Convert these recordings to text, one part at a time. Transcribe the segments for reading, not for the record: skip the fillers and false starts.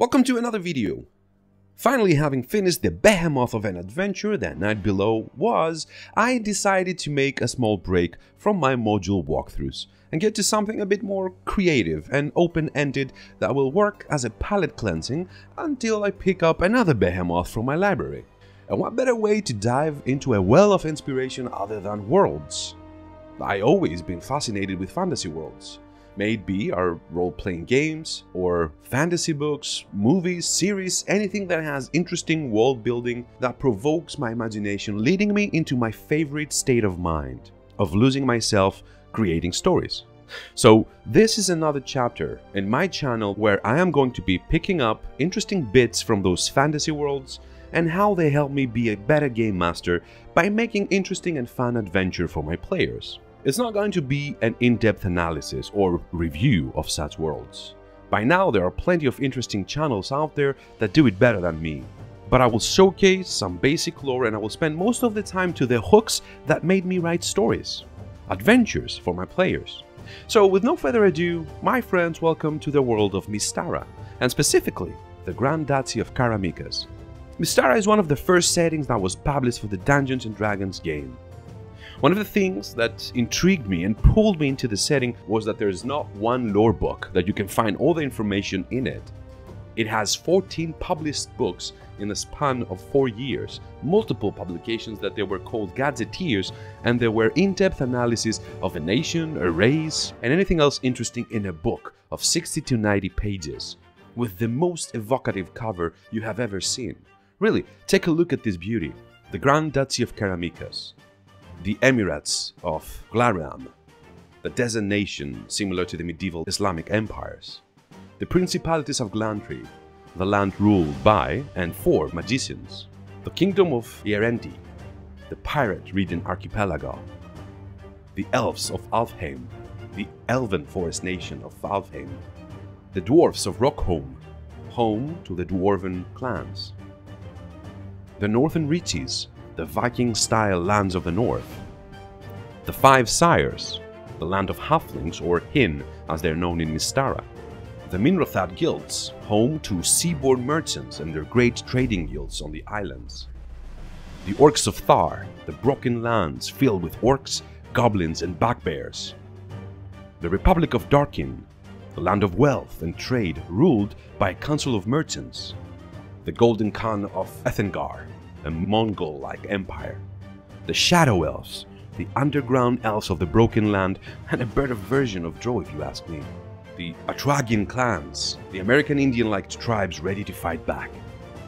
Welcome to another video. Finally, having finished the behemoth of an adventure that Night Below was, I decided to make a small break from my module walkthroughs and get to something a bit more creative and open-ended that will work as a palette cleansing until I pick up another behemoth from my library. And what better way to dive into a well of inspiration other than worlds? I've always been fascinated with fantasy worlds. May it be our role-playing games, or fantasy books, movies, series, anything that has interesting world building that provokes my imagination, leading me into my favorite state of mind, of losing myself creating stories. So this is another chapter in my channel where I am going to be picking up interesting bits from those fantasy worlds and how they help me be a better game master by making interesting and fun adventure for my players. It's not going to be an in-depth analysis or review of such worlds. By now there are plenty of interesting channels out there that do it better than me. But I will showcase some basic lore and I will spend most of the time to the hooks that made me write stories. Adventures for my players. So with no further ado, my friends, welcome to the World of Mystara, and specifically the Grand Duchy of Karameikos. Mystara is one of the first settings that was published for the Dungeons & Dragons game. One of the things that intrigued me and pulled me into the setting was that there is not one lore book that you can find all the information in it. It has 14 published books in the span of 4 years, multiple publications that they were called Gazetteers, and there were in-depth analysis of a nation, a race, and anything else interesting in a book of 60 to 90 pages, with the most evocative cover you have ever seen. Really, take a look at this beauty. The Grand Duchy of Karameikos, the Emirates of Caravan, the desert nation similar to the medieval Islamic empires, the Principalities of Glantry, the land ruled by and for magicians, the Kingdom of ad&d, the pirate-ridden archipelago, the Elves of Alfheim, the Elven forest nation of Alfheim, the Dwarfs of Rockholm, home to the Dwarven clans, the Northern Reaches, the Viking-style lands of the north, the Five Sires, the land of halflings, or Hin as they're known in Mystara, the Minrothat guilds, home to seaborne merchants and their great trading guilds on the islands, the Orcs of Thar, the broken lands filled with orcs, goblins and bugbears, the Republic of Darkin, the land of wealth and trade ruled by a council of merchants, the Golden Khan of Ethengar, a Mongol-like empire, the Shadow Elves, the underground elves of the Broken Land, and a better version of Drow if you ask me, the Atragian clans, the American Indian-like tribes ready to fight back.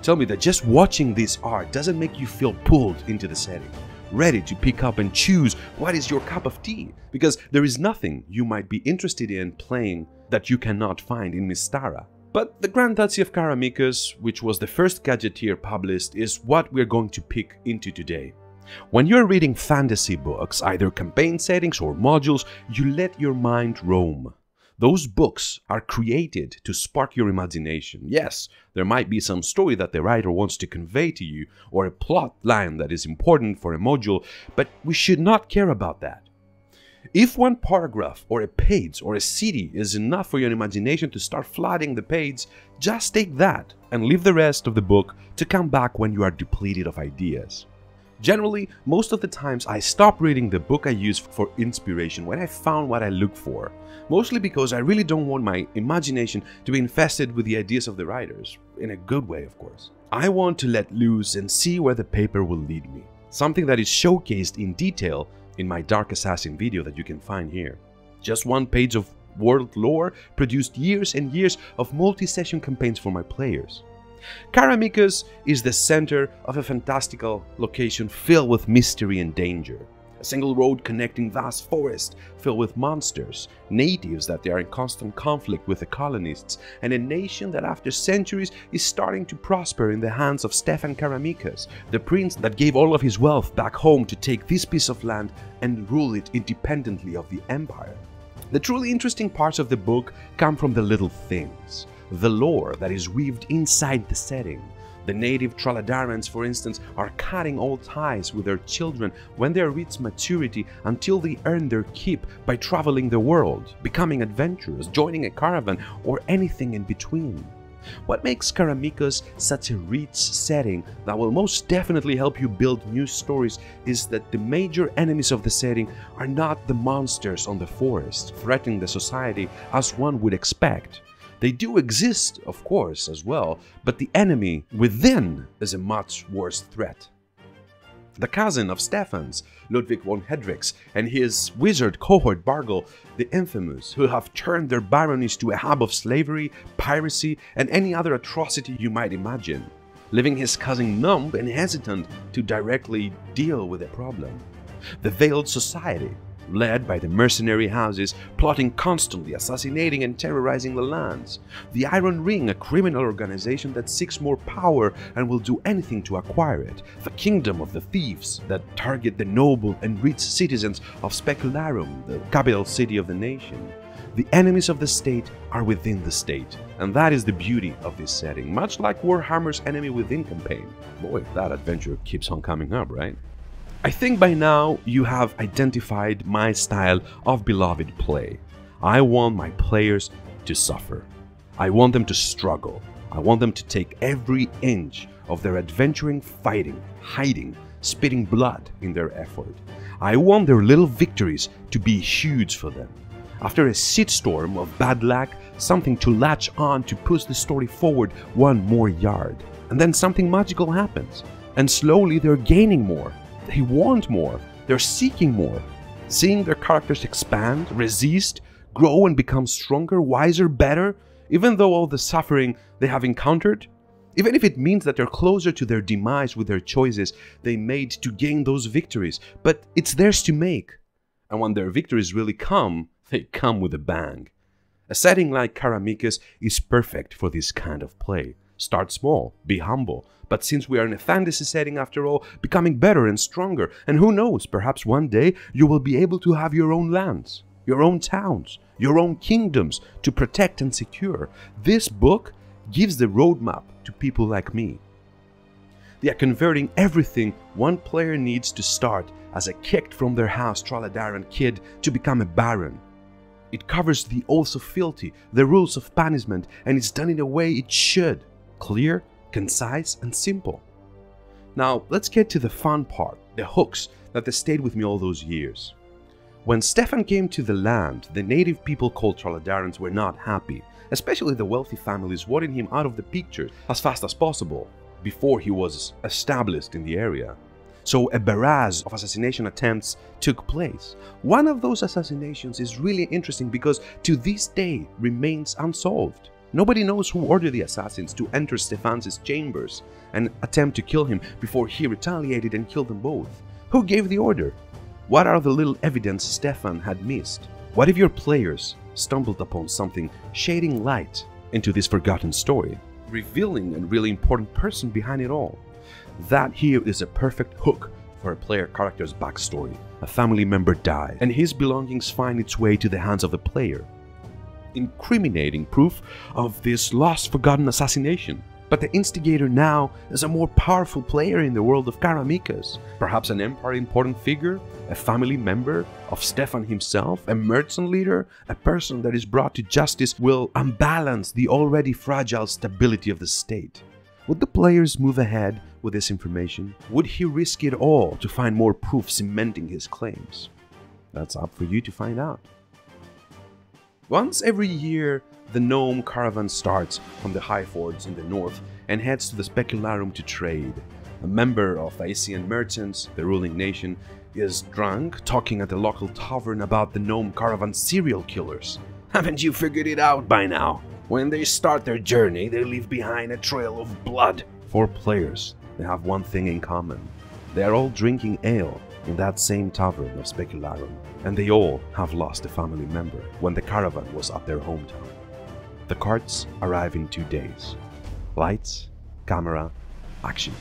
Tell me that just watching this art doesn't make you feel pulled into the setting, ready to pick up and choose what is your cup of tea, because there is nothing you might be interested in playing that you cannot find in Mystara. But the Grand Duchy of Karameikos, which was the first Gazetteer published, is what we're going to pick into today. When you're reading fantasy books, either campaign settings or modules, you let your mind roam. Those books are created to spark your imagination. Yes, there might be some story that the writer wants to convey to you, or a plot line that is important for a module, but we should not care about that. If one paragraph or a page or a city is enough for your imagination to start flooding the page, just take that and leave the rest of the book to come back when you are depleted of ideas. Generally, most of the times I stop reading the book I use for inspiration when I found what I look for, mostly because I really don't want my imagination to be infested with the ideas of the writers, in a good way of course. I want to let loose and see where the paper will lead me, something that is showcased in detail in my Dark Assassin video that you can find here. Just one page of world lore produced years and years of multi-session campaigns for my players. Karameikos is the center of a fantastical location filled with mystery and danger. A single road connecting vast forest filled with monsters, natives that they are in constant conflict with the colonists, and a nation that after centuries is starting to prosper in the hands of Stefan Karameikos, the prince that gave all of his wealth back home to take this piece of land and rule it independently of the empire. The truly interesting parts of the book come from the little things. The lore that is weaved inside the setting. The native Traladarans, for instance, are cutting all ties with their children when they reach maturity until they earn their keep by traveling the world, becoming adventurers, joining a caravan, or anything in between. What makes Karameikos such a rich setting that will most definitely help you build new stories is that the major enemies of the setting are not the monsters on the forest threatening the society as one would expect. They do exist, of course, as well, but the enemy within is a much worse threat. The cousin of Stefan's, Ludwig von Hedrick's, and his wizard cohort Bargel, the infamous, who have turned their baronies to a hub of slavery, piracy, and any other atrocity you might imagine, leaving his cousin Gnome and hesitant to directly deal with the problem. The Veiled Society, led by the mercenary houses, plotting constantly, assassinating and terrorizing the lands. The Iron Ring, a criminal organization that seeks more power and will do anything to acquire it. The Kingdom of the Thieves, that target the noble and rich citizens of Specularum, the capital city of the nation. The enemies of the state are within the state, and that is the beauty of this setting, much like Warhammer's Enemy Within campaign. Boy, that adventure keeps on coming up, right? I think by now you have identified my style of beloved play. I want my players to suffer. I want them to struggle. I want them to take every inch of their adventuring, fighting, hiding, spitting blood in their effort. I want their little victories to be huge for them. After a shitstorm of bad luck, something to latch on to push the story forward one more yard. And then something magical happens, and slowly they're gaining more. They want more, they're seeking more. Seeing their characters expand, resist, grow and become stronger, wiser, better, even though all the suffering they have encountered, even if it means that they're closer to their demise with their choices they made to gain those victories, but it's theirs to make. And when their victories really come, they come with a bang. A setting like Karameikos is perfect for this kind of play. Start small, be humble, but since we are in a fantasy setting after all, becoming better and stronger, and who knows, perhaps one day you will be able to have your own lands, your own towns, your own kingdoms to protect and secure. This book gives the roadmap to people like me. They are converting everything one player needs to start as a kicked from their house Traladaran kid to become a baron. It covers the oaths of fealty, the rules of punishment, and it's done in a way it should. Clear, concise, and simple. Now, let's get to the fun part, the hooks that stayed with me all those years. When Stefan came to the land, the native people called Traladarans were not happy, especially the wealthy families wanting him out of the picture as fast as possible, before he was established in the area. So a barrage of assassination attempts took place. One of those assassinations is really interesting because to this day remains unsolved. Nobody knows who ordered the assassins to enter Stefan's chambers and attempt to kill him before he retaliated and killed them both. Who gave the order? What are the little evidence Stefan had missed? What if your players stumbled upon something shading light into this forgotten story, revealing a really important person behind it all? That here is a perfect hook for a player character's backstory. A family member died, and his belongings find its way to the hands of the player. Incriminating proof of this lost, forgotten assassination. But the instigator now is a more powerful player in the world of Karameikos. Perhaps an Empire important figure, a family member of Stefan himself, a merchant leader, a person that is brought to justice will unbalance the already fragile stability of the state. Would the players move ahead with this information? Would he risk it all to find more proof cementing his claims? That's up for you to find out. Once every year, the Gnome Caravan starts from the high forts in the north and heads to the Specularum to trade. A member of Asian merchants, the ruling nation, is drunk, talking at the local tavern about the Gnome Caravan serial killers. Haven't you figured it out by now? When they start their journey, they leave behind a trail of blood. 4 players, they have one thing in common. They are all drinking ale in that same tavern of Specularum, and they all have lost a family member when the caravan was at their hometown. The carts arrive in 2 days. Lights, camera, action.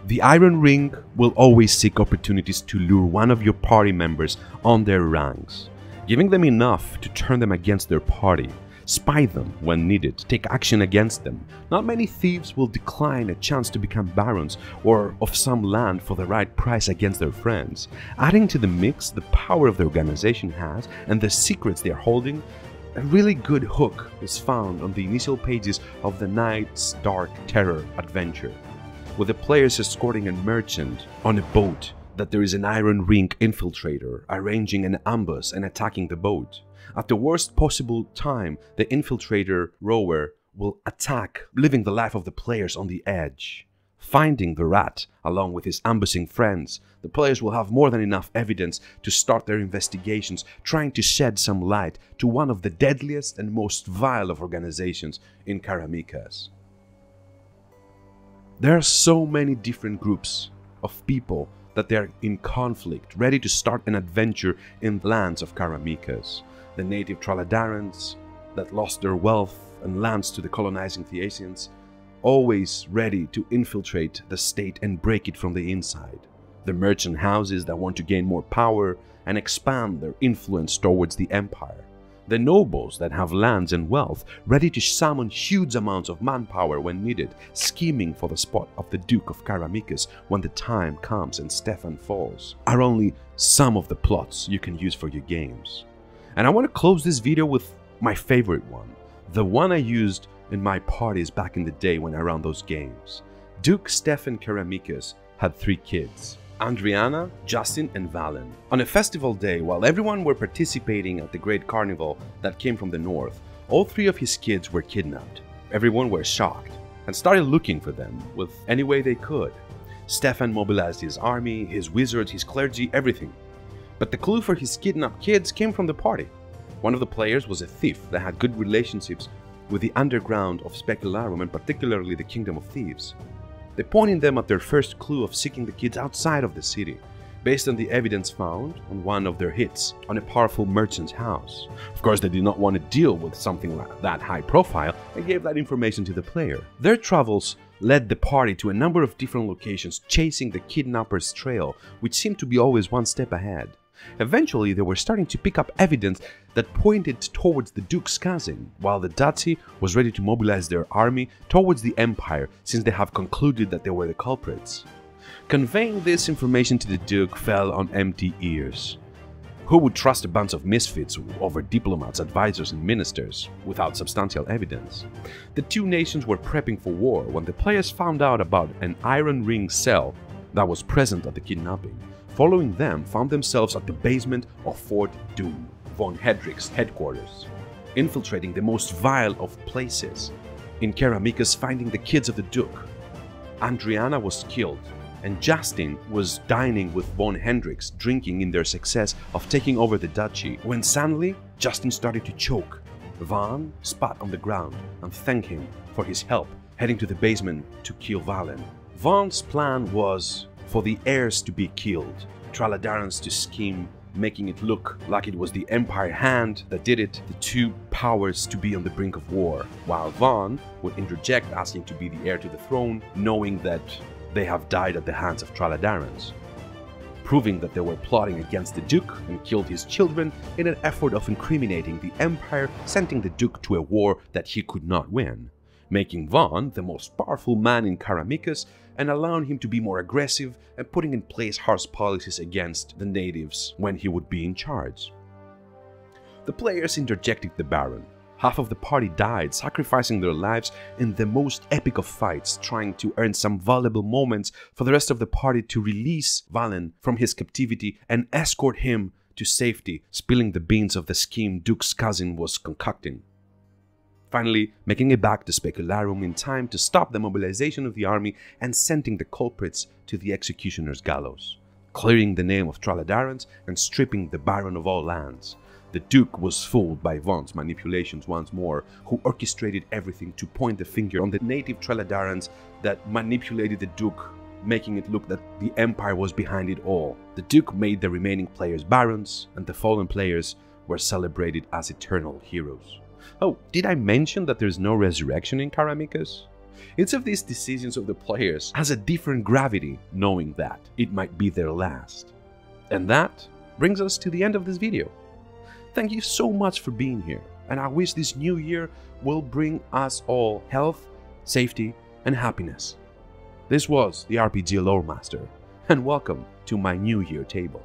The Iron Ring will always seek opportunities to lure one of your party members on their ranks, giving them enough to turn them against their party, spy them when needed, take action against them. Not many thieves will decline a chance to become barons or of some land for the right price against their friends. Adding to the mix the power of the organization has and the secrets they are holding, A really good hook is found on the initial pages of the Knight's Dark Terror adventure, with the players escorting a merchant on a boat that there is an Iron Ring infiltrator arranging an ambush and attacking the boat. At the worst possible time, the infiltrator rower will attack, leaving the life of the players on the edge. Finding the rat, along with his ambushing friends, the players will have more than enough evidence to start their investigations, trying to shed some light to one of the deadliest and most vile of organizations in Karameikos. There are so many different groups of people that they are in conflict, ready to start an adventure in the lands of Karameikos. The native Traladarans that lost their wealth and lands to the colonizing Thasians, always ready to infiltrate the state and break it from the inside. The merchant houses that want to gain more power and expand their influence towards the empire. The nobles that have lands and wealth, ready to summon huge amounts of manpower when needed, scheming for the spot of the Duke of Karameikos when the time comes and Stefan falls, are only some of the plots you can use for your games. And I want to close this video with my favorite one, the one I used in my parties back in the day when I ran those games. Duke Stefan Karameikos had 3 kids, Andriana, Justin and Valen. On a festival day, while everyone were participating at the great carnival that came from the north, all 3 of his kids were kidnapped. Everyone were shocked and started looking for them with any way they could. Stefan mobilized his army, his wizards, his clergy, everything. But the clue for his kidnapped kids came from the party. One of the players was a thief that had good relationships with the underground of Specularum and particularly the Kingdom of Thieves. They pointed them at their first clue of seeking the kids outside of the city, based on the evidence found on one of their hits on a powerful merchant's house. Of course, they did not want to deal with something like that high profile and gave that information to the player. Their travels led the party to a number of different locations, chasing the kidnapper's trail, which seemed to be always one step ahead. Eventually, they were starting to pick up evidence that pointed towards the Duke's cousin, while the Duchy was ready to mobilize their army towards the Empire, since they have concluded that they were the culprits. Conveying this information to the Duke fell on empty ears. Who would trust a bunch of misfits over diplomats, advisors and ministers without substantial evidence? The 2 nations were prepping for war when the players found out about an Iron Ring cell that was present at the kidnapping. Following them, found themselves at the basement of Fort Doom, von Hedrick's headquarters, infiltrating the most vile of places. In Karameikos, finding the kids of the Duke. Andriana was killed, and Justin was dining with von Hendricks, drinking in their success of taking over the duchy, when suddenly Justin started to choke. Van spat on the ground and thanked him for his help, heading to the basement to kill Valen. Van's plan was for the heirs to be killed, Traladarans to scheme, making it look like it was the Empire hand that did it, the 2 powers to be on the brink of war, while Van would interject asking to be the heir to the throne, knowing that they have died at the hands of Traladarans, proving that they were plotting against the Duke and killed his children in an effort of incriminating the Empire, sending the Duke to a war that he could not win, making Van the most powerful man in Karameikos and allowing him to be more aggressive and putting in place harsh policies against the natives when he would be in charge. The players interjected the Baron. Half of the party died, sacrificing their lives in the most epic of fights, trying to earn some valuable moments for the rest of the party to release Valen from his captivity and escort him to safety, spilling the beans of the scheme Duke's cousin was concocting. Finally, making it back to Specularum in time to stop the mobilization of the army and sending the culprits to the executioner's gallows, clearing the name of Traladarans and stripping the Baron of all lands. The Duke was fooled by Van's manipulations once more, who orchestrated everything to point the finger on the native Traladarans that manipulated the Duke, making it look that the Empire was behind it all. The Duke made the remaining players barons, and the fallen players were celebrated as eternal heroes. Oh, did I mention that there's no resurrection in Karameikos? Each of these decisions of the players has a different gravity, knowing that it might be their last. And that brings us to the end of this video. Thank you so much for being here, and I wish this new year will bring us all health, safety, and happiness. This was the RPG Lore Master, and welcome to my New Year table.